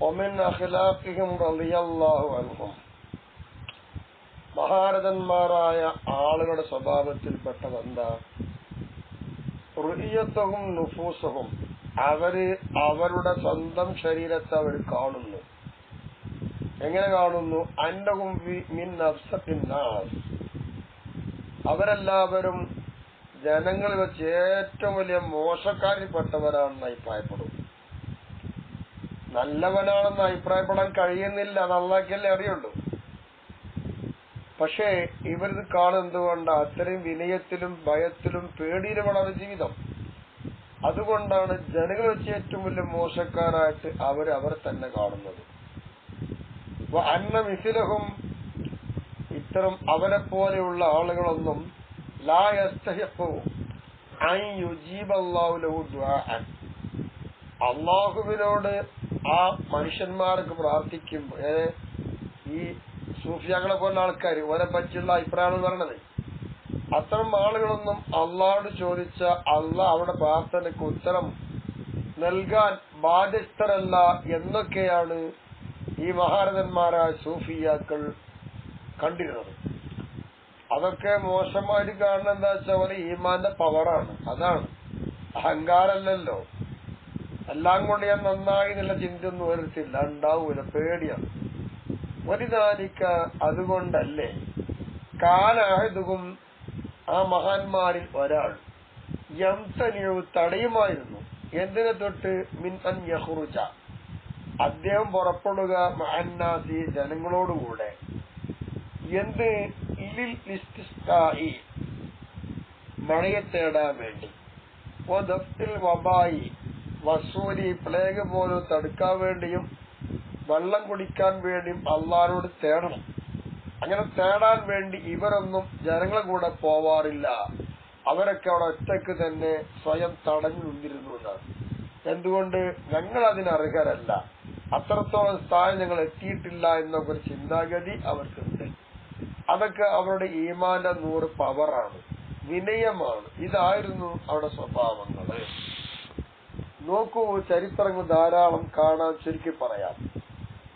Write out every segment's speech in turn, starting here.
ഒമിൻ അഖ്ലാഖിഹിം റളിയല്ലാഹു അൻഹും, മഹാരഥന്മാരായ ആളുകളുടെ സ്വഭാവത്തിൽപ്പെട്ടത് എന്താ? റുഇയത്തുഹും നുഫൂസുഹും, അവരുടെ സ്വന്തം ശരീരത്തെ അവർ കാണുന്നു. എങ്ങനെ കാണുന്നു? അന്നഹും മിൻ അഫ്സഖിൻ നാസ്, അവരെല്ലാവരും ജനങ്ങളിൽ വെച്ച് ഏറ്റവും വലിയ മോശക്കാരിൽപ്പെട്ടവരാണെന്ന് അഭിപ്രായപ്പെടും. നല്ലവനാണെന്ന് അഭിപ്രായപ്പെടാൻ കഴിയുന്നില്ല, നന്നാക്കിയല്ലേ അറിയുള്ളൂ. പക്ഷേ ഇവരിത് കാണുന്നതുകൊണ്ട് അത്രയും വിനയത്തിലും ഭയത്തിലും പേടിയിലുമാണ് അവരുടെ ജീവിതം. അതുകൊണ്ടാണ് ജനങ്ങൾ വെച്ച് ഏറ്റവും വലിയ മോശക്കാരായിട്ട് അവർ തന്നെ കാണുന്നത്. അന്ന മിസിലഹും, ഇത്തരം അവരെ പോലെയുള്ള ആളുകളൊന്നും ലാ യസ്തഹിഖു അൻ യുജീബല്ലാഹു ലഹു ദുആഅൻ, അള്ളാഹുവിനോട് ആ മനുഷ്യന്മാർക്ക് പ്രാർത്ഥിക്കുമ്പോൾ, ഈ സൂഫിയാക്കളെ പോലുള്ള ആൾക്കാർ ഓരെ പറ്റിയുള്ള അഭിപ്രായമാണ് പറയണത്, അത്തരം ആളുകളൊന്നും അള്ളാഹോട് ചോദിച്ച അള്ളാഹ് അവരുടെ പ്രാർത്ഥനയ്ക്ക് ഉത്തരം നൽകാൻ ബാധ്യസ്ഥരല്ല എന്നൊക്കെയാണ് ഈ മഹാരഥന്മാരായ സൂഫിയാക്കൾ കണ്ടിരുന്നത്. അതൊക്കെ മോശമായിട്ട് കാണുന്നത് എന്താ വെച്ചാൽ പോലെ ഈമാന്റെ പവറാണ്. അതാണ്, അഹങ്കാരല്ലല്ലോ. എല്ലാം കൊണ്ട് ഞാൻ നന്നായി എന്നുള്ള ചിന്തയൊന്നും വരത്തില്ല, ഉണ്ടാവൂല, പേടിയാണ്. വലുതാനിക്ക, അതുകൊണ്ടല്ലേ കാലായതും ആ മഹാന്മാരിൽ ഒരാൾ യംതനിയു, തടയുമായിരുന്നു. എന്തിനെ തൊട്ട്? മിൻ അൻ യഖ്റുജ, അദ്ദേഹം പുറപ്പെടുക മഅന്നാസി, ജനങ്ങളോടുകൂടെ. എന്ത്? ഇലിൽ ഇസ്തിസ്ഖാഇ, മഴയെ തേടാൻ വേണ്ടി. വദഫ്ഇൽ വബായി, വസൂരി, പ്ലേഗ് പോലും തടുക്കാൻ വേണ്ടിയും വെള്ളം കുടിക്കാൻ വേണ്ടിയും അള്ളാഹുവോട് തേടണം. അങ്ങനെ തേടാൻ വേണ്ടി ഇവരൊന്നും ജനങ്ങളെ കൂടെ പോവാറില്ല. അവരൊക്കെ അവിടെ ഒറ്റയ്ക്ക് തന്നെ സ്വയം തടഞ്ഞു നിന്നിരുന്നു എന്നാണ്. എന്തുകൊണ്ട്? ഞങ്ങൾ അതിനർഹരല്ല, അത്രത്തോളം സ്ഥാനം ഞങ്ങൾ എത്തിയിട്ടില്ല എന്നൊക്കെ ഒരു ചിന്താഗതി അവർക്കുണ്ട്. അതൊക്കെ അവരുടെ ഈമാന്റെ 100 പവറാണ്, വിനയമാണ്. ഇതായിരുന്നു അവരുടെ സ്വഭാവങ്ങള്. നോക്കൂ, ചരിത്രങ്ങൾ ധാരാളം കാണാൻ. ചുരുക്കി പറയാം.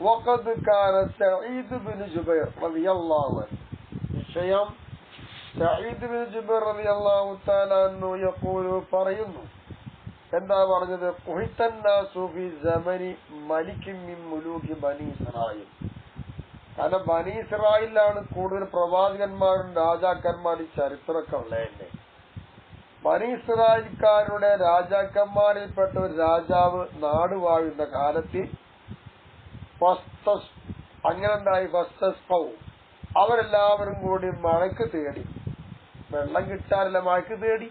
വഖദ് കാന സഈദ് ബിൻ ജുബൈർ റളിയല്ലാഹു അൻഹു, വിഷയം സഈദ് ബിൻ ജുബൈർ റളിയല്ലാഹു തആല അൻഹു യഖൂലു, പറയുന്നു. എന്താ പറഞ്ഞത്? ഖുഹിതന്നാസു ഫി സമനി മലികിൻ മിൻ മുലൂകി ബനി ഇസ്രായീൽ. കാരണം ബനി ഇസ്രായേലിലാണ് കൂടുതൽ പ്രവാചകന്മാരും രാജാക്കന്മാരും ചരിത്രമൊക്കെ ഉള്ളത്. ബനി ഇസ്രായേൽക്കാരുടെ രാജാക്കന്മാരിൽപ്പെട്ട ഒരു രാജാവ് നാട് വാഴുന്ന കാലത്ത് അങ്ങനെന്തായി? അവരെല്ലാവരും കൂടി മഴയ്ക്ക് തേടി. വെള്ളം കിട്ടാറില്ല, മഴയ്ക്ക് തേടി.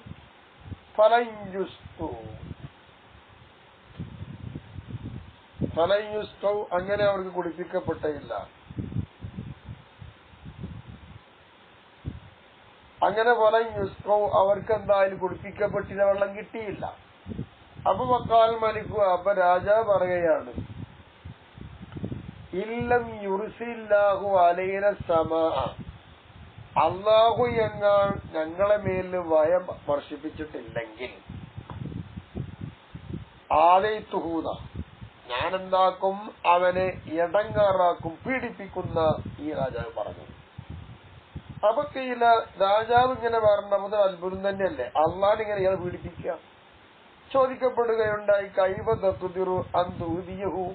അങ്ങനെ അവർക്ക് കുടിപ്പിക്കപ്പെട്ടില്ല. അങ്ങനെ അവർക്ക് എന്തായാലും കുടിപ്പിക്കപ്പെട്ടില്ല, വെള്ളം കിട്ടിയില്ല. അപ്പൊ വഖാൽ മലിക്കു, അപ്പൊ രാജാവ് പറയുകയാണ്, ഇല്ലം യുർസില്ലാഹു അലൈന സമാഅ, അല്ലാഹു ഞങ്ങളെ മേൽ വയം വർഷിപ്പിച്ചിട്ടില്ലെങ്കിൽ ആലൈതുഹൂദ, ഞാനെന്താക്കും? അവനെ ഇടങ്ങാറാക്കും, പീഡിപ്പിക്കുന്ന ഈ രാജാവ് പറഞ്ഞു. അപ്പൊ രാജാവ് ഇങ്ങനെ പറഞ്ഞത് അത്ഭുതം തന്നെയല്ലേ, അള്ളാഹ് ഇങ്ങനെ ഇയാൾ പീഡിപ്പിക്കുക. ചോദിക്കപ്പെടുകയുണ്ടായി, കൈഫ തഖ്ദിറു അൻ തുദിയഹു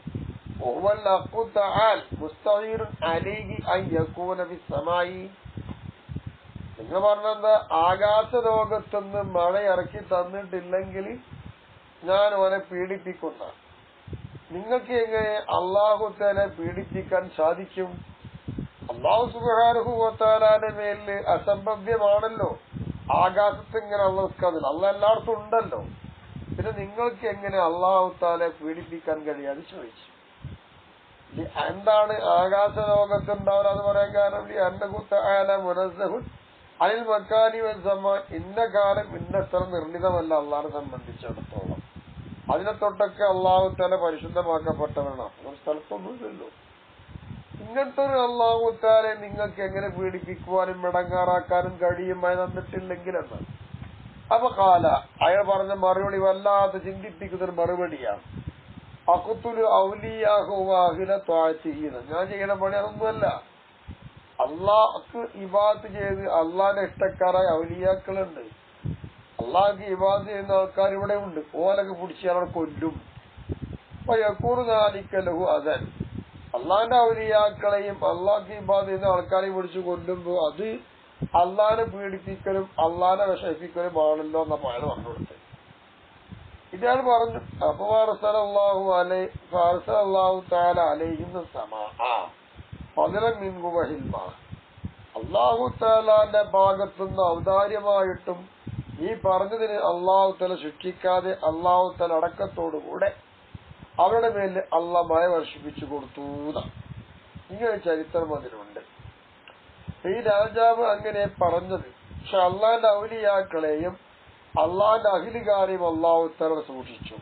വൽ അഖു തആൽ മുസ്തഈറുൻ അലൈഹി അൻ യകൂന ഫിസ്സമായി. നിങ്ങൾ പറഞ്ഞെന്താ? ആകാശ ലോകത്തുനിന്ന് മഴ ഇറക്കി തന്നിട്ടില്ലെങ്കിൽ ഞാൻ ഓനെ പീഡിപ്പിക്കുന്ന. നിങ്ങൾക്ക് എങ്ങനെ അള്ളാഹു തആല പീഡിപ്പിക്കാൻ സാധിക്കും? അല്ലാഹു സുബ്ഹാനഹു വ തആലയുടെ മേലിൽ അസംഭവ്യമാണല്ലോ ആകാശത്ത് ഇങ്ങനെ അള്ളാഹ് നിൽക്കാതില്ല. അള്ളാഹ് എല്ലായിടത്തും ഉണ്ടല്ലോ. പിന്നെ നിങ്ങൾക്ക് എങ്ങനെ അല്ലാഹു തആല പീഡിപ്പിക്കാൻ കഴിയാതെ ചോദിച്ചു. എന്താണ് ആകാശ ലോകത്തുണ്ടാവുക എന്ന് പറയാൻ കാരണം? അന്നഹു തആല മുനസ്സഹുൻ അനിൽ മക്കാനി വൽ സമാൻ, ഇന്ന കാലം ഇന്ന സ്ഥലം നിർണിതമല്ല അള്ളാഹിനെ സംബന്ധിച്ചിടത്തോളം. അതിനെ തൊട്ടൊക്കെ അല്ലാഹു തആല പരിശുദ്ധമാക്കപ്പെട്ടവനാണ്. ഒരു സ്ഥലത്തൊന്നുമില്ലല്ലോ. ഇങ്ങനത്തെ ഒരു അല്ലാഹു തആല നിങ്ങൾക്ക് എങ്ങനെ പീഡിപ്പിക്കുവാനും ഇടങ്ങാറാക്കാനും കഴിയുമായി തന്നിട്ടില്ലെങ്കിൽ എന്നാണ്. അപ്പൊ കാല അയാൾ പറഞ്ഞ മറുപടി വല്ലാതെ ചിന്തിപ്പിക്കുന്നൊരു മറുപടിയാണ്. അഖ്തുലു ഔലിയാഹു വഅഹ്ല ത്വാഅതിഹി. ഞാൻ ചെയ്യുന്ന പണി അതൊന്നുമല്ല. അള്ളാഹ്ക്ക് ഇബാദത്ത് ചെയ്ത് അള്ളാഹിന്റെ ഇഷ്ടക്കാരായ ഔലിയാക്കളുണ്ട്. അള്ളാഹ്ക്ക് ഇബാദത്ത് ചെയ്യുന്ന ആൾക്കാർ ഇവിടെ ഉണ്ട്. ഓലൊക്കെ പിടിച്ച് അവിടെ കൊല്ലും. അപ്പൊ യഖൂറുനാലിക്കലഹു അദൻ. അള്ളാഹിന്റെ ഔലിയാക്കളെയും അള്ളാഹ്ക്ക് ഇബാദത്ത് ചെയ്യുന്ന ആൾക്കാരെയും പിടിച്ച് കൊല്ലുമ്പോ അത് അള്ളാഹിനെ പീഡിപ്പിക്കലും അള്ളാഹിനെ വിഷമിപ്പിക്കലുമാണല്ലോ എന്ന അയാൾ പറഞ്ഞു കൊടുത്തത്. ഇതാണ് പറഞ്ഞു. അപ്പൊ അള്ളാഹു തആല അലൈഹിം സമാഅ ഫളൻ മിൻഹു വഹിൽമ. അള്ളാഹു തആലാന്റെ ഭാഗത്തുനിന്ന് ഔദാര്യമായിട്ടും ഈ പറഞ്ഞതിന് അള്ളാഹു തആല ശിക്ഷിക്കാതെ അള്ളാഹു തആല അടക്കത്തോടുകൂടെ അവരുടെ മേൽ അള്ളാഹ് മഴ വർഷിപ്പിച്ചു കൊടുത്തു. ഇങ്ങനെ ചരിത്രം അതിനുണ്ട്. ഈ രാജാവ് അങ്ങനെ പറഞ്ഞത്. പക്ഷെ അള്ളാഹിന്റെ ഔലിയാക്കളെയും അള്ളാഹിന്റെ അഹിലുകാരെയും അള്ളാഹു തആല സൂക്ഷിച്ചു.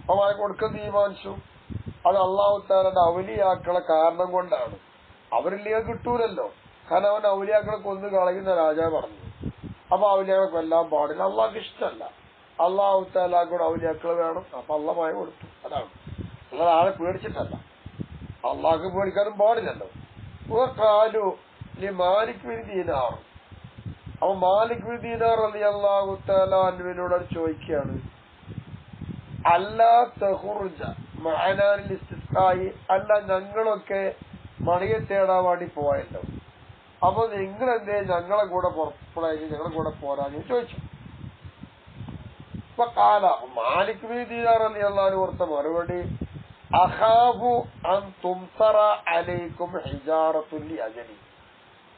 അപ്പൊ മഴ കൊടുക്കാൻ തീരുമാനിച്ചു. അത് അള്ളാഹു തആലയുടെ ഔലിയാക്കളെ കാരണം കൊണ്ടാണ്. അവരിലേക്ക് കിട്ടൂലല്ലോ. കാരണം അവൻ ഔലിയാക്കളെ കൊന്നു കളയുന്ന രാജാവ് പറഞ്ഞു. അപ്പൊ ഔലിയാക്കളെ കൊല്ലാൻ പാടില്ല. അള്ളാഹ്ക്ക് ഇഷ്ടമല്ല. അള്ളാഹു തആലയുടെ ഔലിയാക്കൾ വേണം. അപ്പൊ അള്ളാഹ് മഴ കൊടുത്തു. അതാണ്. അല്ലാതെ ആളെ പേടിച്ചിട്ടല്ല. അള്ളാഹ്ക്ക് പേടിക്കാനും പാടില്ലല്ലോ. കാലു മാലിക് ബിൻ ദീനാർ. അപ്പൊ മാലിക് ബിൻ ദീനാർ റളിയല്ലാഹു തആല അൻഹുവിനോട് ചോദിക്കുകയാണ്, അല്ലാ തഖുർജ മഅനാനിൽ ഇസ്തിസ്ഖായി. അല്ല, ഞങ്ങളൊക്കെ മണിയെ തേടാൻ വേണ്ടി പോയല്ലോ. അപ്പൊ നിങ്ങളെന്തേ ഞങ്ങളെ കൂടെ പുറപ്പെടാൻ, ഞങ്ങളെ കൂടെ പോരാന്ന് ചോദിച്ചു. അപ്പൊ കാല മാലിക് ബിൻ ദീനാർ റളിയല്ലാഹു അൻഹു കൊടുത്ത മറുപടി, അഖാഫു അൻ തുംസറ അലൈക്കും ഹിജാറത്തുൽ അജലി.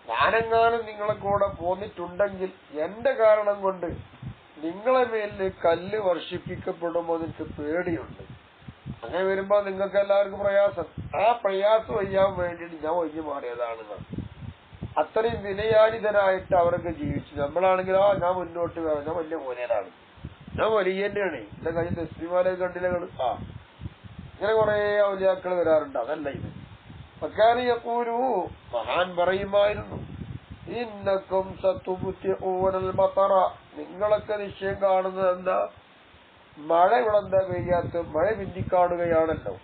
ഞാനെങ്ങാനും നിങ്ങളെ കൂടെ പോന്നിട്ടുണ്ടെങ്കിൽ എന്റെ കാരണം കൊണ്ട് നിങ്ങളെ മേലിൽ കല്ല് വർഷിപ്പിക്കപ്പെടുമ്പോ എനിക്ക് പേടിയുണ്ട്. അങ്ങനെ വരുമ്പോ നിങ്ങൾക്ക് എല്ലാവർക്കും പ്രയാസം. ആ പ്രയാസം ഒയ്യാൻ വേണ്ടിയിട്ട് ഞാൻ ഒഴിഞ്ഞു മാറിയതാണ്. അത്രയും വിനയാനിതനായിട്ട് അവരൊക്കെ ജീവിച്ചു. നമ്മളാണെങ്കിലോ ഞാൻ മുന്നോട്ട് വേണം, ഞാൻ വലിയ മോനേനാണ്, ഞാൻ വലിയ തന്നെയാണ്, എന്റെ കയ്യിൽ തസ്ബീഹ് കണ്ടില്ല. ഇങ്ങനെ കുറെ ഔലിയാക്കൾ വരാറുണ്ട്. അതല്ല ഇത്. യഖൂലു, മഹാൻ പറയുമായിരുന്നു, ഇന്നക്കും സതുബ്തിഊനൽ മതറ. നിങ്ങളൊക്കെ നിശ്ചയം കാണുന്നത് എന്താ? മഴ ഇവിടെ എന്താ പെയ്യാത്ത? മഴ പിന്നിക്കാണുകയാണല്ലോ.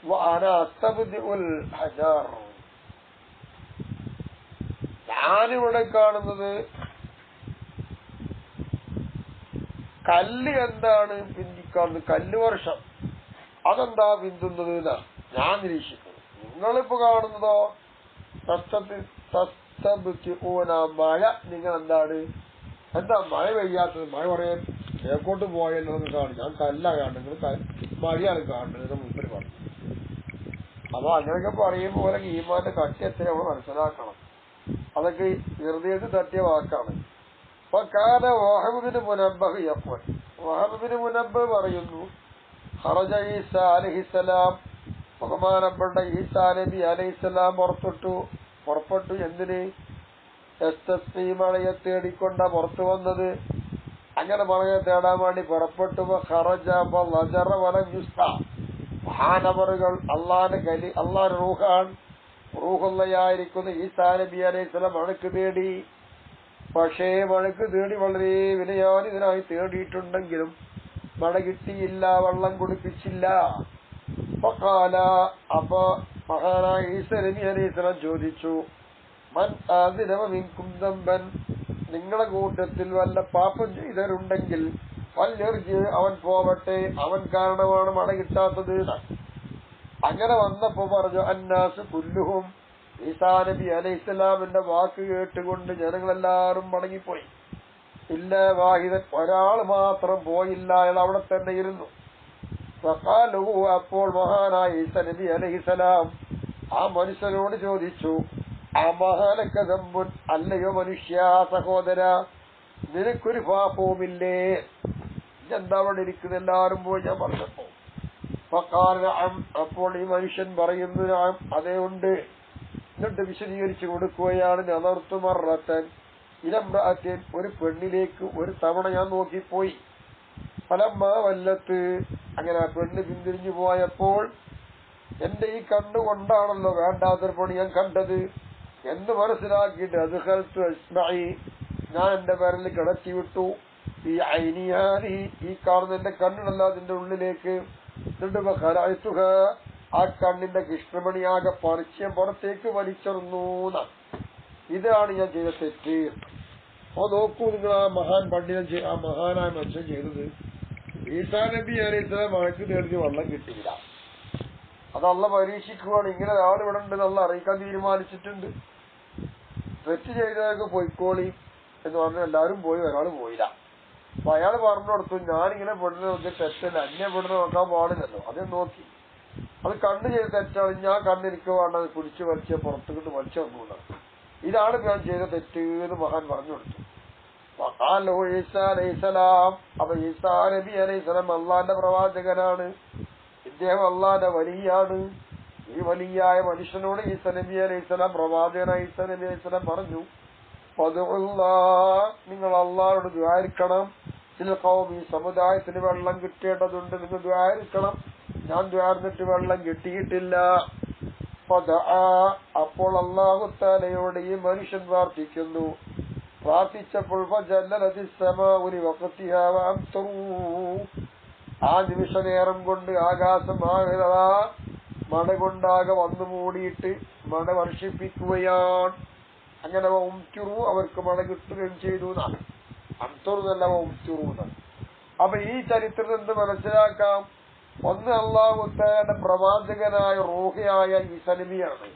വഅന അസ്തബ്ദിഉൽ ഹജാർ. ഞാനിവിടെ കാണുന്നത് കല്ല് എന്താണ് പിന്നിക്കാണുന്നത്? കല്ല് വർഷം അതെന്താ പിന്തുന്നത് എന്നാ ഞാൻ നിരീക്ഷിക്കുന്നത്. നിങ്ങളിപ്പോ കാണുന്നതോ മഴ. നിങ്ങൾ എന്താണ് എന്താ മഴ പെയ്യാത്തത്? മഴ പറയാ കിഴക്കോട്ട് പോയല്ലോ എന്ന് കാണും. ഞാൻ കല്ല കാണുന്നത്, നിങ്ങൾ മഴയാണ് കാണുന്നത് മുമ്പിൽ പറഞ്ഞു. അപ്പൊ അങ്ങനെയൊക്കെ പറയുമ്പോ പോലെ ഈമാന്റെ കട്ടി എത്ര നമ്മൾ മനസ്സിലാക്കണം. അതൊക്കെ ഹൃദയത്തിൽ തട്ടിയ വാക്കാണ്. അപ്പൊ കാല വഹബിന് മുനബ്ബഹ് യഖൂൽ. വഹബിന് മുനബ്ബഹ് പറയുന്നു, ഖറജ ഈസ അലൈഹിസ്സലാം. ബഹുമാനപ്പെട്ട ഈസാ നബി അലൈഹിസ്സലാം പുറപ്പെട്ടു. എന്തിന്? മഴയെ തേടിക്കൊണ്ട പുറത്തു വന്നത്. അങ്ങനെ മഴയെ തേടാൻ വേണ്ടി പുറപ്പെട്ടു. മഹാനവറുകൾ അള്ളാഹ് റൂഹുള്ളയായിരിക്കുന്ന ഈസാ നബി അലൈഹിസ്സലാം മഴക്ക് തേടി. പക്ഷേ മഴക്ക് തേടി വളരെ വിനയാനിതനായി തേടിയിട്ടുണ്ടെങ്കിലും മഴ കിട്ടിയില്ല, വെള്ളം കുടിപ്പിച്ചില്ല. അപ്പൊ മഹാനായ ഈസാ നബി അലൈഹിസ്സലാം ചോദിച്ചു, മൻ ആദിനവ മിൻകും ദംബൻ. നിങ്ങളെ കൂട്ടത്തിൽ വല്ല പാപം ചെയ്തവരുണ്ടെങ്കിൽ അവൻ പോവട്ടെ, അവൻ കാരണമാണ് മഴ കിട്ടാത്തത്. അങ്ങനെ വന്നപ്പോ പറഞ്ഞു, അന്നാസ് കുല്ലുഹും. ഈസാ നബി അലൈഹിസ്സലാമിന്റെ വാക്ക് കേട്ടുകൊണ്ട് ജനങ്ങളെല്ലാരും മടങ്ങിപ്പോയി. ഇല്ല വാഹിദൻ, ഒരാൾ മാത്രം പോയില്ല, അയാൾ അവിടെ തന്നെ ഇരുന്നു. അപ്പോൾ മഹാനായ ഈസാ നബി അലൈഹിസ്സലാം ആ മനുഷ്യനോട് ചോദിച്ചു, അമഹലക ദംബുൻ. അല്ലയോ മനുഷ്യ സഹോദര, നിനക്കൊരു പാപവുമില്ലേ? എന്താ അവിടെ ഇരിക്കുന്ന? എല്ലാവരും പോയി ഞാൻ പറഞ്ഞപ്പോ. അപ്പോൾ ഈ മനുഷ്യൻ പറയുന്നു, അതേ ഉണ്ട്. എന്നിട്ട് വിശദീകരിച്ചു കൊടുക്കുകയാണ്, നദർത്തുമറത്തൻ ഇലംറഅത്തിൻ. ഒരു പെണ്ണിലേക്ക് ഒരു തവണ ഞാൻ നോക്കിപ്പോയി. ഫലമ്മ വല്ലത്ത്. അങ്ങനെ ആ പെണ്ണ് പിന്തിരിഞ്ഞു പോയപ്പോൾ എന്റെ ഈ കണ്ണുകൊണ്ടാണല്ലോ വേണ്ടാത്തൊരു പണി ഞാൻ കണ്ടത് എന്ന് മനസ്സിലാക്കിയിട്ട് അദ്ഖൽതു ഇസ്മഈ, ഞാൻ എന്റെ വിരൽ കിടത്തി വിട്ടു. ഈ ഐനിയാനി, ഈ കാണുന്ന എന്റെ കണ്ണുണ്ടല്ലോ അതിന്റെ ഉള്ളിലേക്ക്. എന്നിട്ട് ആ കണ്ണിന്റെ കൃഷ്ണമണിയാകെ പറിച്ച് പുറത്തേക്ക് വലിച്ചെറിഞ്ഞു. ഇതാണ് ഞാൻ ചെയ്ത തെറ്റ്. അപ്പൊ നോക്കൂ നിങ്ങൾ, ആ മഹാൻ പണ്ഡിതൻ, ആ മഹാനായ മനുഷ്യൻ ചെയ്തത്. ഈസാ നബി അലൈഹിസ്സലാം മഴക്ക് തേടിച്ച് വെള്ളം കിട്ടിയില്ല. അതല്ല പരീക്ഷിക്കുവാണ്. ഇങ്ങനെ ഒരാൾ ഇവിടെ ഉണ്ട് എന്നുള്ള അറിയിക്കാൻ തീരുമാനിച്ചിട്ടുണ്ട്. തെറ്റ് ചെയ്തവർക്ക് പൊയ്ക്കോളി എന്ന് പറഞ്ഞാൽ എല്ലാവരും പോയി, ഒരാൾ പോയില്ല. അപ്പൊ അയാൾ പറഞ്ഞു കൊടുത്തു, ഞാനിങ്ങനെ പെടുന്ന നോക്കി തെറ്റല്ല, അന്യ പെടുന്ന നോക്കാൻ പാടില്ലല്ലോ. അതേ നോക്കി, അത് കണ്ണ് ചെയ്ത് തെറ്റാണ്, ഞാൻ കണ്ണെനിക്ക് വേണ്ടത് പിടിച്ചു വലിച്ച് പുറത്തുകൊണ്ട് വലിച്ചു വന്നു. ഇതാണ് ഞാൻ ചെയ്ത തെറ്റ് എന്ന് മഹാൻ പറഞ്ഞു കൊടുത്തു. ഈസാ അലൈഹിസ്സലാം. അപ്പൊ ഈസാ നബി അലൈഹിസ്സലാം അള്ളാന്റെ പ്രവാചകനാണ്, ഇദ്ദേഹം അള്ളാന്റെ വലിയാണ്. ഈ വലിയായ മനുഷ്യനോട് ഈസാ നബി അലൈഹിസ്സലാം, പ്രവാചകനായ ഈസാ നബി അലൈഹിസ്സലാം പറഞ്ഞു, നിങ്ങൾ അള്ളാഹോട് ദ്വാരിക്കണം. ചില കൗമി, ഈ സമുദായത്തിന് വെള്ളം കിട്ടേണ്ടതുണ്ട്, നിങ്ങൾ ദ്വാരിക്കണം. ഞാൻ ദ്വാർന്നിട്ട് വെള്ളം കിട്ടിയിട്ടില്ല. അപ്പോൾ അല്ലാഹു തആലയോട് ഈ മനുഷ്യൻ പ്രാർത്ഥിക്കുന്നു. പ്രാർത്ഥിച്ചപ്പോൾ ആ നിമിഷ നേരം കൊണ്ട് ആകാശം മഴ കൊണ്ടാകെ വന്നു മൂടിയിട്ട് മഴ വർഷിപ്പിക്കുകയാണ്. അങ്ങനെ അവർക്ക് മഴ കിട്ടുകയും ചെയ്തു. അന്തൂർന്നല്ല ഉംചുറൂന്നാണ്. അപ്പൊ ഈ ചരിത്രം എന്ത് മനസ്സിലാക്കാം? ഒന്ന്, അല്ലാഹു തആലയുടെ പ്രവാചകനായ റൂഹിയായ ഈസാ നബിയാണ്.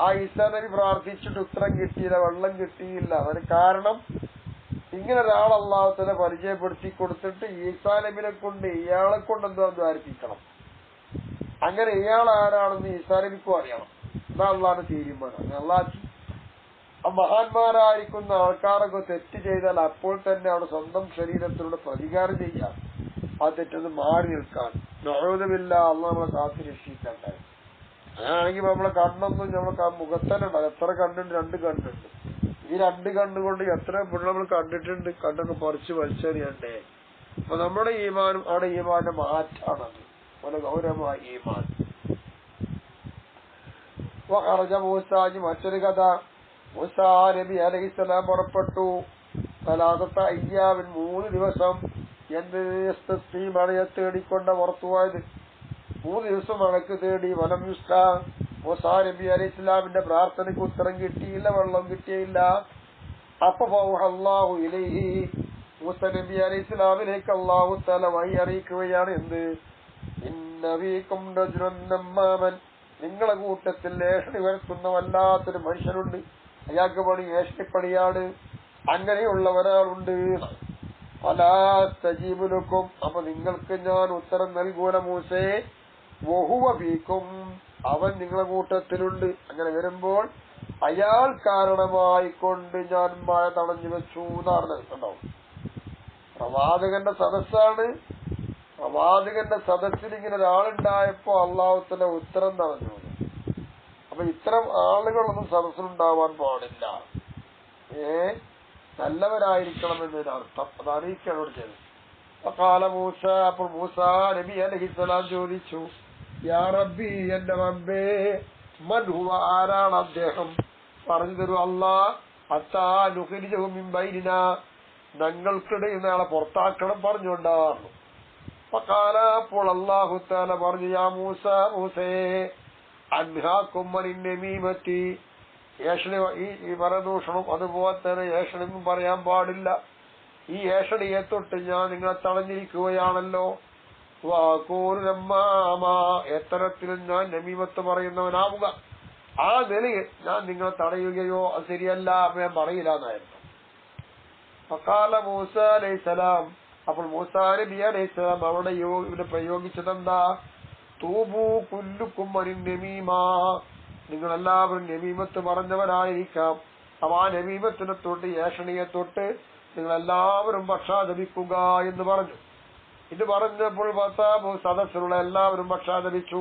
ആ ഈസാ നബി പ്രാർത്ഥിച്ചിട്ട് ഉത്തരം കിട്ടിയില്ല, വെള്ളം കിട്ടിയില്ല. അതിന് കാരണം ഇങ്ങനെ ഒരാൾ അല്ലാഹു തആല പരിചയപ്പെടുത്തി കൊടുത്തിട്ട് ഈസാ നബിനെ കൊണ്ട് ഇയാളെ കൊണ്ട് എന്തോ ദ്വാരിപ്പിക്കണം. അങ്ങനെ ഇയാൾ ആരാണെന്ന് ഈസാ നബിക്കും അറിയണം. എന്നാ അള്ളാഹുടെ തീരുമാനം. അള്ളാഹ് മഹാന്മാരായിരിക്കുന്ന ആൾക്കാരൊക്കെ തെറ്റ് ചെയ്താൽ അപ്പോൾ തന്നെ അവിടെ സ്വന്തം ശരീരത്തിലൂടെ പ്രതികാരം ചെയ്യാം. ആ തെറ്റൊന്ന് മാറി നിൽക്കാൻ നഅൂദുബില്ലാ, അള്ളാഹ് നമ്മളെ കാത്തു രക്ഷിക്കണ്ടേ. അങ്ങനെയാണെങ്കിൽ നമ്മളെ കണ്ണൊന്നും നമ്മളെ മുഖത്തന്നെ എത്ര കണ്ണുണ്ട്? 2 കണ്ണുണ്ട്. ഈ 2 കണ്ണുകൊണ്ട് എത്ര നമ്മൾ കണ്ടിട്ടുണ്ട്. കണ്ണൊക്കെ പറിച്ച് വലിച്ചെറിയണ്ടേ. അപ്പൊ നമ്മുടെ ഈമാനും അവിടെ ഈമാന്റെ മാറ്റാണത്. വളരെ ഗൗരവമായ ഈമാൻ. മൂസാജി, മറ്റൊരു കഥ. മൂസാ നബി അലൈഹിസ്സലാം പുറപ്പെട്ടു. സലാസത്തെ അയ്യാമിൻ, 3 ദിവസം. മഴയെ തേടിക്കൊണ്ട പുറത്തു പോയത്. 3 ദിവസം മഴക്ക് തേടി. വലം യുസ്ക, മൂസാ നബി അലൈഹി ഇസ്ലാമിന്റെ പ്രാർത്ഥനയ്ക്ക് ഉത്തരം കിട്ടിയില്ല, വെള്ളം കിട്ടിയില്ല. അപ്പൊ അല്ലാഹു ഇലൈഹി, മൂസാ നബി അലൈഹി ഇസ്ലാമിലേക്ക് അല്ലാഹു തആല വഹി അറിയിക്കുകയാണ്. എന്ത്? ഇന്നഫീകും റജുലൻ നമ്മാമൻ, നിങ്ങളെ കൂട്ടത്തിൽ ഏഷണി വരുത്തുന്ന വല്ലാത്തൊരു മനുഷ്യനുണ്ട്. അയാൾക്ക് പണി ഏഷണിപ്പണിയാണ്. അങ്ങനെയുള്ള ഒരാളുണ്ട്. ഫലാസ്തജീബുലക്കും, അപ്പൊ നിങ്ങൾക്ക് ഞാൻ ഉത്തരം നൽകൂല മൂസേ. വഹുവ ഫീക്കും, അവൻ നിങ്ങളെ കൂട്ടത്തിലുണ്ട്. അങ്ങനെ വരുമ്പോൾ അയാൾ കാരണമായിക്കൊണ്ട് ഞാൻ മഴ തടഞ്ഞു വെച്ചു എന്നാണ്. കണ്ടോ, പ്രവാചകന്റെ സദസ്സാണ്. പ്രവാചകന്റെ സദസ്സിൽ ഇങ്ങനെ ഒരാളുണ്ടായപ്പോ അല്ലാഹു തആല ഉത്തരം തടഞ്ഞു. അപ്പൊ ഇത്തരം ആളുകളൊന്നും സദസ്സിലുണ്ടാവാൻ പാടില്ല. നല്ലവരായിരിക്കണം എന്നതിനർത്ഥം. അത് അറിയിക്കാനോട് ചെയ്തു. കാല മൂസ, അപ്പോൾ മൂസാ നബി അലൈഹിസ്സലാം ചോദിച്ചു, യാ റബ്ബി, എന്റെ റബ്ബേ, മൻ ഹുവ, ആരാണ് അദ്ദേഹം? പറഞ്ഞു തരൂ അല്ലാഹ്. ഹത്താ നുഖ്രിജഹു മിൻ ബൈനിനാ, ഞങ്ങൾക്കിടയിൽ നാളെ പുറത്താക്കണം പറഞ്ഞുകൊണ്ടാണ്. ഫഖാല, അപ്പോൾ അല്ലാഹു തആല പറഞ്ഞു, യാ മൂസ, മൂസേ, അൻഹാകും അനിൻ നമീമത്തി, ഏഷണി, ഈ പരദൂഷണം അതുപോലെ തന്നെ ഏഷണിന്നും പറയാൻ പാടില്ല. ഈ ഏഷണിയെ തൊട്ട് ഞാൻ നിങ്ങളെ തടഞ്ഞിരിക്കുകയാണല്ലോ. എത്തരത്തിലും ഞാൻ നമീമത്ത് പറയുന്നവനാവുക. ആ നിലയിൽ ഞാൻ നിങ്ങളെ തടയുകയോ അത് ശരിയല്ല, ഞാൻ പറയില്ല എന്നായിരുന്നു. ഫഖാല മൂസ അലൈഹിസ്സലാം, അപ്പോൾ മൂസാ നബി അലൈഹിസ്സലാം അവിടെ ഇവിടെ പ്രയോഗിച്ചതെന്താ? തൂബു കുല്ലുക്കും അനിൻ നമീമാ, നിങ്ങളെല്ലാവരും നമീമത്ത് പറഞ്ഞവരായിരിക്കാം. അപ്പൊ ആ നമീമത്തിനെ തൊട്ട്, ഏഷണിയെ തൊട്ട് നിങ്ങളെല്ലാവരും പക്ഷാതപിക്കുക എന്ന് പറഞ്ഞു. ഇത് പറഞ്ഞപ്പോൾ സദസ്സിലുള്ള എല്ലാവരും പക്ഷാതപിച്ചു.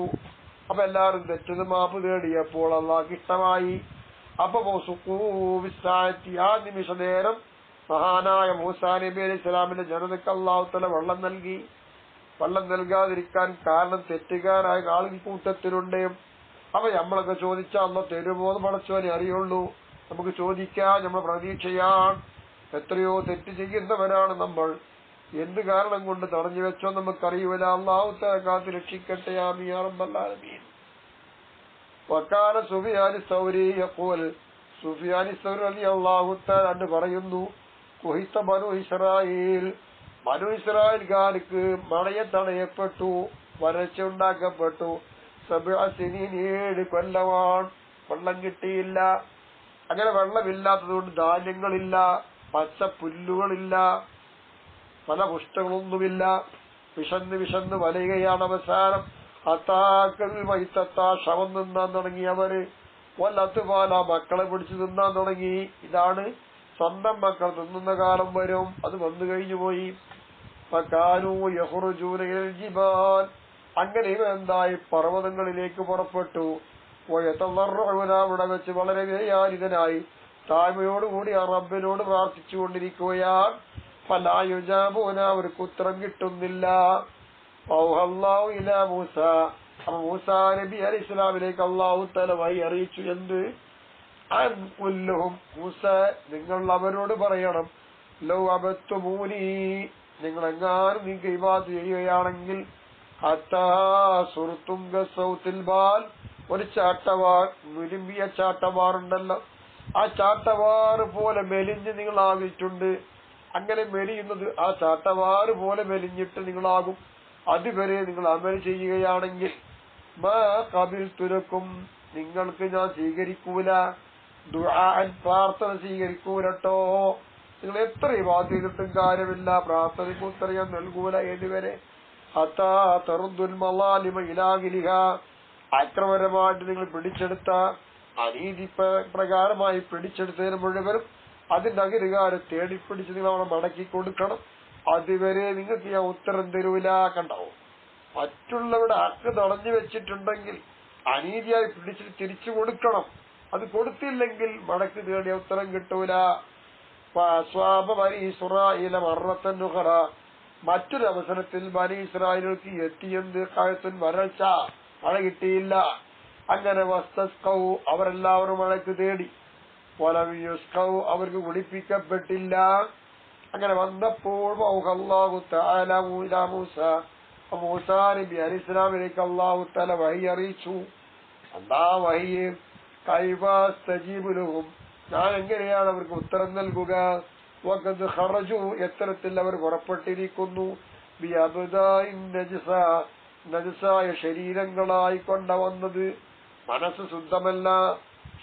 അപ്പൊ എല്ലാവരും തെറ്റിന് മാപ്പ് തേടിയപ്പോൾ അള്ളാഹ്ക്ക് ഇഷ്ടമായി. അപ്പൊ ആ നിമിഷ നേരം മഹാനായ മൂസാ നബി അലൈഹി സ്വലാമിന്റെ ജനതയ്ക്ക് അല്ലാഹു തആല വെള്ളം നൽകി. വെള്ളം നൽകാതിരിക്കാൻ കാരണം തെറ്റുകാരായ ആളുകൾ കൂട്ടത്തിലുണ്ട്. അപ്പൊ നമ്മളൊക്കെ ചോദിച്ചാൽ അല്ലാഹ് തരുമോന്ന് പടച്ചോനെ അറിയുള്ളൂ. നമുക്ക് ചോദിക്കാം, നമ്മൾ പ്രതീക്ഷയാണ്. എത്രയോ തെറ്റ് ചെയ്യുന്നവരാണ് നമ്മൾ. എന്ത് കാരണം കൊണ്ട് തടഞ്ഞു വെച്ചോ നമുക്കറിയൂല. അല്ലാഹു തആല കാത്ത് രക്ഷിക്കട്ടെ. ആമീൻ യാ റബ്ബൽ ആലമീൻ. വകാന സുഫിയാൻ സൗരി യഖൂൽ, സുഫിയാൻ സൗരി റളിയല്ലാഹു തആല അൻഹു പറയുന്നു, കുഹിത ബനു ഇസ്രായീൽ, ബനു ഇസ്രായേൽക്കാർക്ക് മഴയെ തടയപ്പെട്ടു, വരൾച്ച ഉണ്ടാക്കപ്പെട്ടു. 7 സിനീൻ, 7 കൊല്ലമാണ് വെള്ളം കിട്ടിയില്ല. അങ്ങനെ വെള്ളമില്ലാത്തതുകൊണ്ട് ധാന്യങ്ങളില്ല, പച്ച പുല്ലുകളില്ല, ഫലപുഷ്ടങ്ങളൊന്നുമില്ല. വിശന്ന് വലയുകയാണ്. അവസാനം അത്താക്കൾ വൈത്തത്താ ശവം തിന്നാൻ തുടങ്ങിയവര്, വല്ലത്തുപാല മക്കളെ പിടിച്ചു തിന്നാൻ തുടങ്ങി. ഇതാണ് സ്വന്തം മക്കൾ തിന്നുന്ന കാലം വരും. അത് വന്നു കഴിഞ്ഞു പോയി. അങ്ങനെ ഇവ എന്തായി? പർവ്വതങ്ങളിലേക്ക് പുറപ്പെട്ടു. അവിടെ വെച്ച് വളരെ വിനയാനിതനായി താഴ്മയോടുകൂടി ആ റബ്ബിനോട് പ്രാർത്ഥിച്ചു കൊണ്ടിരിക്കുകയാണ്. ഫലായുജാബൂന, അവർക്ക് ഉത്തരം കിട്ടുന്നില്ല. മൂസ, അപ്പൊ മൂസാ നബി അലൈഹി ഇസ്ലാമിലേക്ക് അല്ലാഹു തആല വഹി അറിയിച്ചു. എന്ത്? മൂസ, നിങ്ങൾ അവരോട് പറയണം, ലൗ അബത്തുമൂനി, നിങ്ങളെങ്ങാനും നിങ്ങൾക്ക് ഇബാദത്ത് ചെയ്യുകയാണെങ്കിൽ, ഹത്താ സുർത്തും ഗസൗത്തിൽ ബാൽ, ഒരു ചാട്ടവാർ, മുരുമ്പിയ ചാട്ടവാറുണ്ടല്ലോ, ആ ചാട്ടവാറ് പോലെ മെലിഞ്ഞ് നിങ്ങളാകിയിട്ടുണ്ട്. അങ്ങനെ മെലിയുന്നത് ആ ചാട്ടവാറ് പോലെ മെലിഞ്ഞിട്ട് നിങ്ങളാകും. അതുവരെ നിങ്ങൾ അമൽ ചെയ്യുകയാണെങ്കിൽ മാ ഖബിൽതുലക്കും, നിങ്ങൾക്ക് ഞാൻ സ്വീകരിക്കൂല. ദുആൻ, പ്രാർത്ഥന സ്വീകരിക്കൂലട്ടോ. നിങ്ങൾ എത്ര ഇബാദത്ത് ചെയ്തിട്ടും കാര്യമില്ല, പ്രാർത്ഥനയ്ക്ക് ഉത്തരം ഞാൻ നൽകൂല. ഏതുവരെ? ഹത്താ തറുദ്ദുൽ മളാലിമ ഇലാ അഹ്ലിഹാ, അക്രമപരമായിട്ട് നിങ്ങൾ പിടിച്ചെടുത്ത, അനീതി പ്രകാരമായി പിടിച്ചെടുത്തതിന് മുഴുവനും അതിന്റെ അധികാരെ തേടിപ്പിടിച്ച് നിങ്ങൾ അവിടെ മടക്കി കൊടുക്കണം. അതുവരെ നിങ്ങൾക്ക് ഞാൻ ഉത്തരം തരൂല. കണ്ടാവും, മറ്റുള്ളവരുടെ ഹക്ക് തടഞ്ഞു വെച്ചിട്ടുണ്ടെങ്കിൽ അനീതിയായി പിടിച്ചിട്ട് തിരിച്ചു കൊടുക്കണം. അത് കൊടുത്തില്ലെങ്കിൽ മടക്ക് തേടിയ ഉത്തരം കിട്ടൂല. ബനി ഇസ്രായേൽ മറത്തൻ ഉഖറ, മറ്റൊരു അവസരത്തിൽ ബനി ഇസ്രായേലുകൾക്ക് എത്തിയെന്ത്? കഴത്തുൻ, വരൾച്ച, മഴ കിട്ടിയില്ല. അങ്ങനെ വസ്തസ്കൗ, അവരെല്ലാവരും മഴക്ക് തേടി. വലം യുസ്കൗ, അവർക്ക് കുടിപ്പിക്കപ്പെട്ടില്ല. അങ്ങനെ വന്നപ്പോൾ അല്ലാഹു തആല മൂസ, മൂസാ നബി അലൈഹി ഇസ്ലാമിലേക്ക് അല്ലാഹു തആല വഹി അറിയിച്ചു. എന്താ വഹി? കൈഫസ്തജീബു ലഹും, ഞാൻ എങ്ങനെയാണ് അവർക്ക് ഉത്തരം നൽകുക? വഖദ് ഖറജു, എത്തരത്തിൽ അവർ പുറപ്പെട്ടിരിക്കുന്നു. ബിഅബ്ദാഇൻ നജസ, നജസായ ശരീരങ്ങളായി കൊണ്ടുവന്നത്. മനസ്സ് ശുദ്ധമല്ല,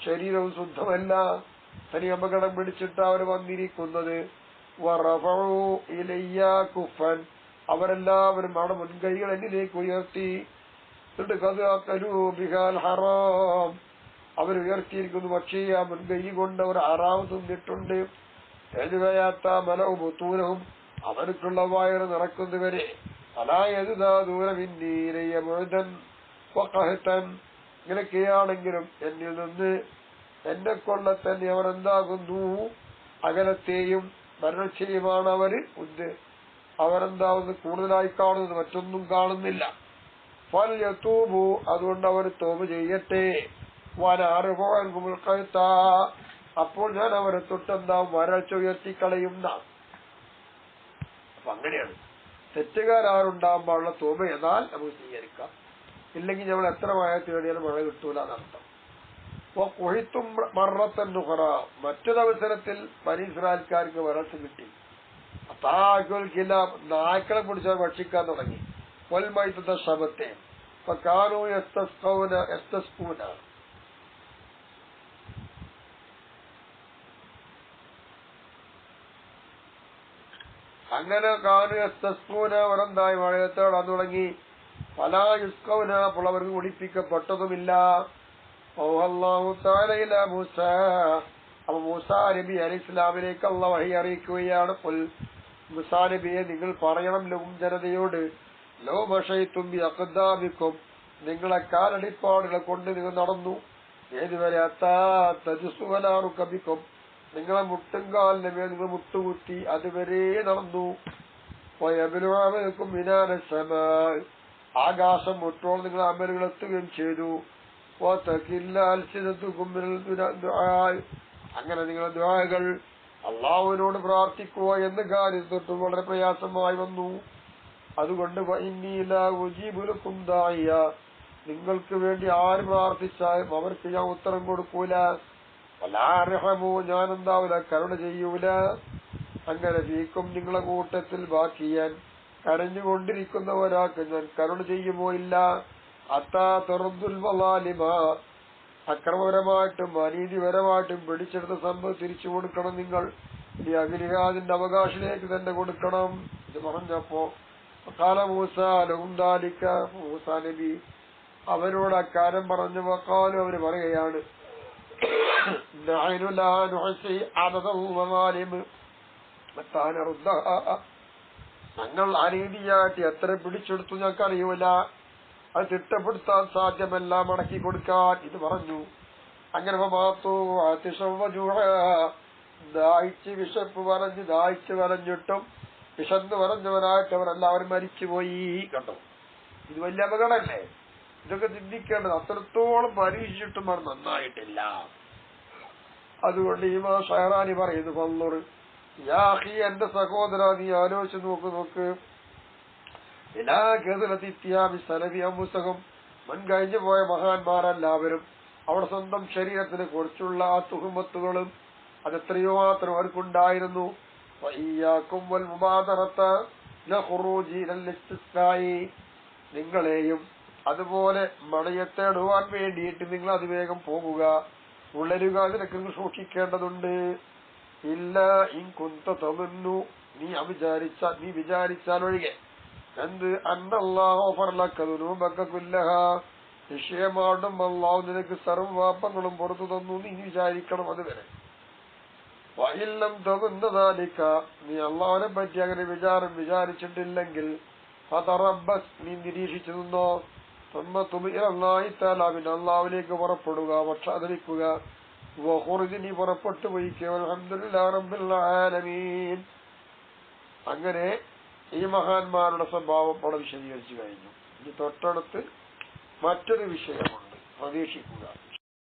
ശരീരവും ശുദ്ധമല്ല, തനി അപകടം പിടിച്ചിട്ട് അവർ വന്നിരിക്കുന്നത്. വറഫഉ ഇലയ്യ കുഫൻ, അവരെല്ലാവരും അവിടെ മുൻകൈകൾ എന്നിലേക്ക് ഉയർത്തി. ഹറാം, അവർ ഉയർത്തിയിരിക്കുന്നു. പക്ഷേ ആ മുൻകൈ കൊണ്ട് അവർ ഹറാം തിന്നിട്ടുണ്ട്. എഴുവയാത്ത മലവും ബുത്തൂനവും, അവർക്കുള്ള വയറ് നിറക്കുന്നവരെ. ഇങ്ങനെയൊക്കെയാണെങ്കിലും എന്നിൽ നിന്ന് എന്നെ കൊള്ള തന്നെ അവർ എന്താകുന്നു? അകലത്തെയും വരൾച്ചയുമാണ് അവരെന്താവുന്നത് കൂടുതലായി കാണുന്നത്, മറ്റൊന്നും കാണുന്നില്ല. ഫൽയതൂബു, അതുകൊണ്ട് അവർ തൗബ ചെയ്യട്ടെ. വനഅർഫഉ കഴുത്ത, അപ്പോൾ ഞാൻ അവരെ തൊട്ടെന്താവും? വരൾച്ച ഉയർത്തിക്കളയുന്ന. അപ്പൊ അങ്ങനെയാണ് തെറ്റുകാരുണ്ടാകുമ്പോഴുള്ള തൗബ എന്നാൽ നമുക്ക് സ്വീകരിക്കാം. ഇല്ലെങ്കിൽ നമ്മൾ എത്ര മഴ തേടിയാലും മഴ കിട്ടൂല എന്നർത്ഥം. കൊഴിത്തും മറത്തൻ നുഹറ, മറ്റൊരവസരത്തിൽ ബനി ഇസ്രായേൽക്കാർക്ക് വരൾച്ച കിട്ടി. അതാക്കില്ല, നായ്ക്കളെ പിടിച്ചാൽ ഭക്ഷിക്കാൻ തുടങ്ങി. വൽമൈത്ത ശബത്തെ കാനൂ യസ്തസ്കൂന, അങ്ങനെ കാനൂ യസ്തസ്കൂന, അവരെന്തായി മഴയെ തേടാൻ തുടങ്ങി. ഫലാ യുസ്കൗന, അപ്പോൾ അവർക്ക് കുടിപ്പിക്കപ്പെട്ടതുമില്ല. അല്ലാഹു തആല ഇലാ മൂസ, അപ്പൊ മൂസാ നബി അലൈഹി ഇസ്ലാമിലേക്ക് അല്ലാഹു വഹി അറിയിക്കുകയാണ്. മൂസാ നബിയെ, നിങ്ങൾ പറയണം ലഹും, ജനതയോട്, ലൗ മശൈതും ബിഅഖ്ദാബികും, നിങ്ങളെ കാലടിപ്പാടുകളെ കൊണ്ട് നിങ്ങൾ നടന്നു. ഏതുവരെ? അത്താ തജസ്സു വലാ റുകബികും, നിങ്ങളെ മുട്ടുംകാലിന്റെ മേൽ നിങ്ങൾ മുട്ടുകുത്തി, അതുവരെ നടന്നു. വയബ്ലുഅമലകും മിനാന സമാ, ആകാശം മുട്ടോളം നിങ്ങൾ അമലുകൾ എത്തുകയും ചെയ്തു. അങ്ങനെ നിങ്ങളുടെ ദുആകൾ അള്ളാഹുവിനോട് പ്രാർത്ഥിക്കുക എന്ന കാര്യം തൊട്ടും വളരെ പ്രയാസമായി വന്നു. അതുകൊണ്ട് നിങ്ങൾക്ക് വേണ്ടി ആര് പ്രാർത്ഥിച്ചാലും അവർക്ക് ഞാൻ ഉത്തരം കൊടുക്കൂല. വലാർഹമു, ഞാൻ എന്താവില്ല കരുണ ചെയ്യൂല. അങ്ങനെ ഫീക്കും നിങ്ങളെ കൂട്ടത്തിൽ ബാക്കിയാൻ കരഞ്ഞുകൊണ്ടിരിക്കുന്ന ഒരാൾക്ക് ഞാൻ കരുണ ചെയ്യുമോ ഇല്ല. അത്താ തുറന്തുൽ വലാലിമ, അക്രമപരമായിട്ടും അനീതിപരമായിട്ടും പിടിച്ചെടുത്ത സമ്പത്ത് തിരിച്ചു കൊടുക്കണം. നിങ്ങൾ ഈ അഗ്നിഹാദിന്റെ അവകാശിലേക്ക് തന്നെ കൊടുക്കണം. ഇത് പറഞ്ഞപ്പോ കാല മൂസ ലഹുദാലിക്ക, മൂസ നബി അവരോട് അക്കാര്യം പറഞ്ഞു. വക്കാലും അവര് പറയുകയാണ്, ഞങ്ങൾ അനീതിയായിട്ട് എത്ര പിടിച്ചെടുത്തു ഞങ്ങൾക്കറിയൂല, അത് തിട്ടപ്പെടുത്താൻ സാധ്യമല്ല, മടക്കി കൊടുക്കാൻ. ഇത് പറഞ്ഞു. അങ്ങനെ ദാഹിച്ച് വിശപ്പ് പറഞ്ഞ് ദാഹിച്ച് വരഞ്ഞിട്ടും വിശന്ന് പറഞ്ഞവരായിട്ട് അവരെല്ലാവരും മരിച്ചുപോയി. കണ്ടോ, ഇത് വലിയ അപകടമല്ലേ? ഇതൊക്കെ ചിന്തിക്കേണ്ടത്. അത്രത്തോളം പരീക്ഷിച്ചിട്ടും അവർ നന്നായിട്ടില്ല. അതുകൊണ്ട് ഇമാ ഷഹറാനി പറയുന്നു, ഫള്ളൂർ യാഹി, എന്റെ സഹോദര, നീ ആലോചിച്ച് നോക്ക് എല്ലാ കേരളത്തിത്യാമി സലവി അമുസകം, മുൻകഴിഞ്ഞു പോയ മഹാന്മാരെല്ലാവരും അവിടെ സ്വന്തം ശരീരത്തിനെ കുറിച്ചുള്ള ആ തുഹുമത്തുകളും അതെത്രയോ മാത്രം അവർക്കുണ്ടായിരുന്നു. നിങ്ങളെയും അതുപോലെ മഴയെ തേടുവാൻ വേണ്ടിയിട്ട് നിങ്ങൾ അതിവേഗം പോകുക, ഉളരുക, അതിനൊക്കെ സൂക്ഷിക്കേണ്ടതുണ്ട്. ഇല്ല ഇൻകുന്ത തമന്നു, നീ വിചാരിച്ചാൽ ഒഴികെ. എന്ത് അന്നല്ലാഹുലഹ, നിശ്ചയമായിട്ടും അള്ളാഹു നിനക്ക് സർവ്വപാപങ്ങളും പുറത്തു തന്നു, നീ വിചാരിക്കണം. അതുവരെ വഇല്ലം തകുന്നതാലിക്ക, നീ അള്ളാഹുവിനെ പറ്റി അങ്ങനെ വിചാരിച്ചിട്ടില്ലെങ്കിൽ ഫതറബ്ബസ്, നീ നിരീക്ഷിച്ചു നിന്നോ. പിന്നെ അള്ളാഹുവിലേക്ക് പുറപ്പെടുക, പക്ഷാധരിക്കുക. നീ പുറപ്പെട്ടു പോയി. അൽഹംദുലില്ലാഹി റബ്ബിൽ ആലമീൻ. അങ്ങനെ ഈ മഹാന്മാരുടെ സ്വഭാവം അവിടെ വിശദീകരിച്ചു കഴിഞ്ഞു. ഇനി തൊട്ടടുത്ത് മറ്റൊരു വിഷയമുണ്ട്, പ്രതീക്ഷിക്കുക.